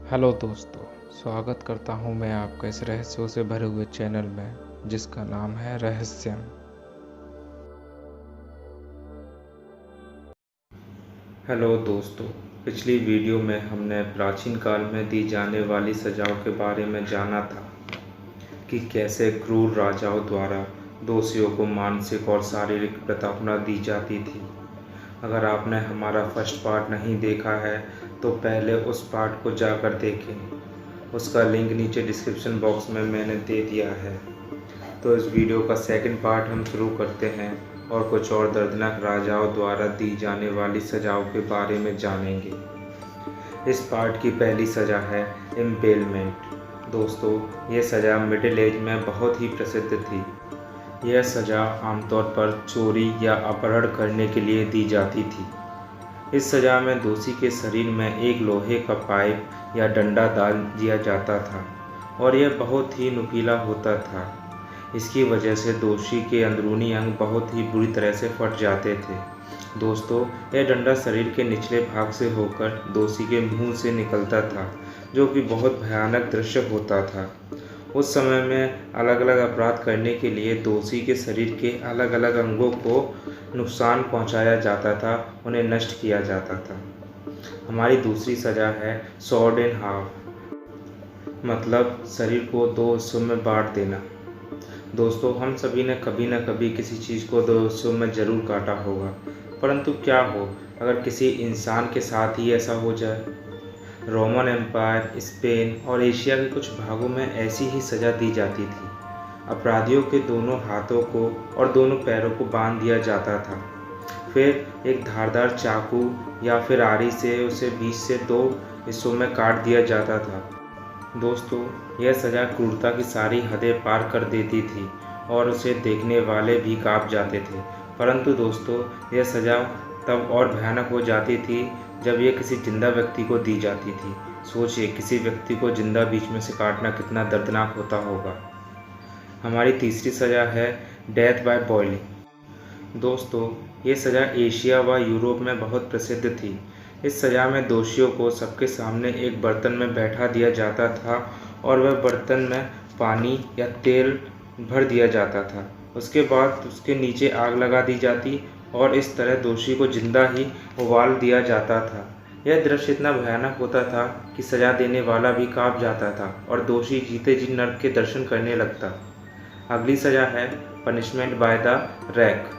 Hello दोस्तों, स्वागत करता हूं मैं आपका इस रहस्यों से भरे हुए चैनल में जिसका नाम है रहस्यम। हेलो दोस्तों, पिछली वीडियो में हमने प्राचीन काल में दी जाने वाली सजाओं के बारे में जाना था कि कैसे क्रूर राजाओं द्वारा दोषियों को मानसिक और शारीरिक प्रताड़ना दी जाती थी। अगर आपने हमारा फर्स्ट पार्ट नहीं देखा है तो पहले उस पार्ट को जाकर देखें। उसका लिंक नीचे डिस्क्रिप्शन बॉक्स में मैंने दे दिया है। तो इस वीडियो का सेकंड पार्ट हम शुरू करते हैं और कुछ और दर्दनाक राजाओं द्वारा दी जाने वाली सजाओं के बारे में जानेंगे। इस पार्ट की पहली सज़ा है इम्पेलमेंट। दोस्तों, ये सज़ा मिडिल एज में बहुत ही प्रसिद्ध थी। यह सज़ा आमतौर पर चोरी या अपहरण करने के लिए दी जाती थी। इस सज़ा में दोषी के शरीर में एक लोहे का पाइप या डंडा डाल दिया जाता था और यह बहुत ही नुकीला होता था। इसकी वजह से दोषी के अंदरूनी अंग बहुत ही बुरी तरह से फट जाते थे। दोस्तों, यह डंडा शरीर के निचले भाग से होकर दोषी के मुंह से निकलता था, जो कि बहुत भयानक दृश्य होता था। उस समय में अलग अलग अपराध करने के लिए दोषी के शरीर के अलग अलग अंगों को नुकसान पहुंचाया जाता था, उन्हें नष्ट किया जाता था। हमारी दूसरी सज़ा है सॉर्ड इन हाफ, मतलब शरीर को दो हिस्सों में बांट देना। दोस्तों, हम सभी ने कभी न कभी किसी चीज़ को दो हिस्सों में ज़रूर काटा होगा, परंतु क्या हो अगर किसी इंसान के साथ ही ऐसा हो जाए। रोमन एम्पायर, स्पेन और एशिया के कुछ भागों में ऐसी ही सज़ा दी जाती थी। अपराधियों के दोनों हाथों को और दोनों पैरों को बांध दिया जाता था। फिर एक धारदार चाकू या फिर आरी से उसे बीच से दो हिस्सों में काट दिया जाता था। दोस्तों, यह सज़ा क्रूरता की सारी हदें पार कर देती थी और उसे देखने वाले भी कांप जाते थे। परंतु दोस्तों, यह सज़ा तब और भयानक हो जाती थी जब यह किसी जिंदा व्यक्ति को दी जाती थी। सोचिए, किसी व्यक्ति को जिंदा बीच में से काटना कितना दर्दनाक होता होगा। हमारी तीसरी सज़ा है डेथ बाय बॉइलिंग। दोस्तों, ये सज़ा एशिया व यूरोप में बहुत प्रसिद्ध थी। इस सज़ा में दोषियों को सबके सामने एक बर्तन में बैठा दिया जाता था और वह बर्तन में पानी या तेल भर दिया जाता था। उसके बाद उसके नीचे आग लगा दी जाती और इस तरह दोषी को जिंदा ही उबाल दिया जाता था। यह दृश्य इतना भयानक होता था कि सज़ा देने वाला भी कांप जाता था और दोषी जीते जी नर्क के दर्शन करने लगता। अगली सज़ा है पनिशमेंट बाय द रैक।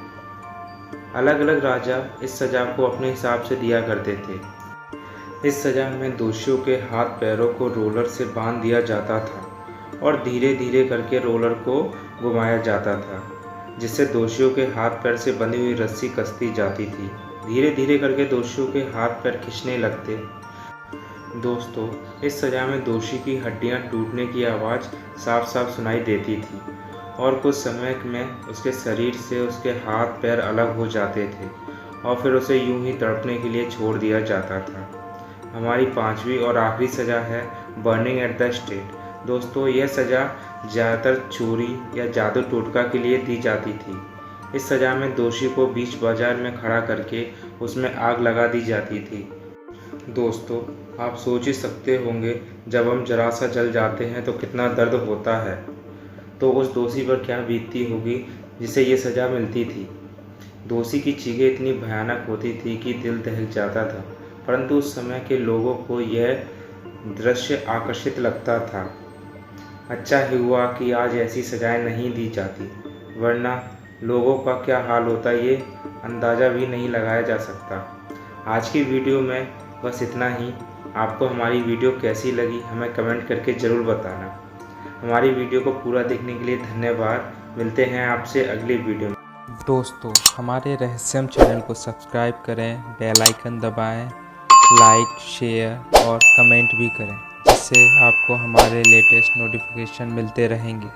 अलग अलग राजा इस सज़ा को अपने हिसाब से दिया करते थे। इस सज़ा में दोषियों के हाथ पैरों को रोलर से बांध दिया जाता था और धीरे धीरे करके रोलर को घुमाया जाता था, जिससे दोषियों के हाथ पैर से बंधी हुई रस्सी कसती जाती थी। धीरे धीरे करके दोषियों के हाथ पैर खिंचने लगते। दोस्तों, इस सज़ा में दोषी की हड्डियां टूटने की आवाज़ साफ साफ सुनाई देती थी और कुछ समय में उसके शरीर से उसके हाथ पैर अलग हो जाते थे और फिर उसे यूं ही तड़पने के लिए छोड़ दिया जाता था। हमारी पांचवी और आखिरी सज़ा है बर्निंग एट द स्टेक। दोस्तों, यह सज़ा ज़्यादातर चोरी या जादू टोटका के लिए दी जाती थी। इस सज़ा में दोषी को बीच बाजार में खड़ा करके उसमें आग लगा दी जाती थी। दोस्तों, आप सोच ही सकते होंगे, जब हम जरा सा जल जाते हैं तो कितना दर्द होता है। तो उस दोषी पर क्या बीतती होगी जिसे ये सज़ा मिलती थी। दोषी की चीखें इतनी भयानक होती थी कि दिल दहक जाता था, परंतु उस समय के लोगों को यह दृश्य आकर्षित लगता था। अच्छा ही हुआ कि आज ऐसी सज़ाएं नहीं दी जाती, वरना लोगों का क्या हाल होता ये अंदाज़ा भी नहीं लगाया जा सकता। आज की वीडियो में बस इतना ही। आपको हमारी वीडियो कैसी लगी हमें कमेंट करके ज़रूर बताना। हमारी वीडियो को पूरा देखने के लिए धन्यवाद। मिलते हैं आपसे अगली वीडियो में। दोस्तों, हमारे रहस्यम चैनल को सब्सक्राइब करें, बेल आइकन दबाएं, लाइक, शेयर और कमेंट भी करें, जिससे आपको हमारे लेटेस्ट नोटिफिकेशन मिलते रहेंगे।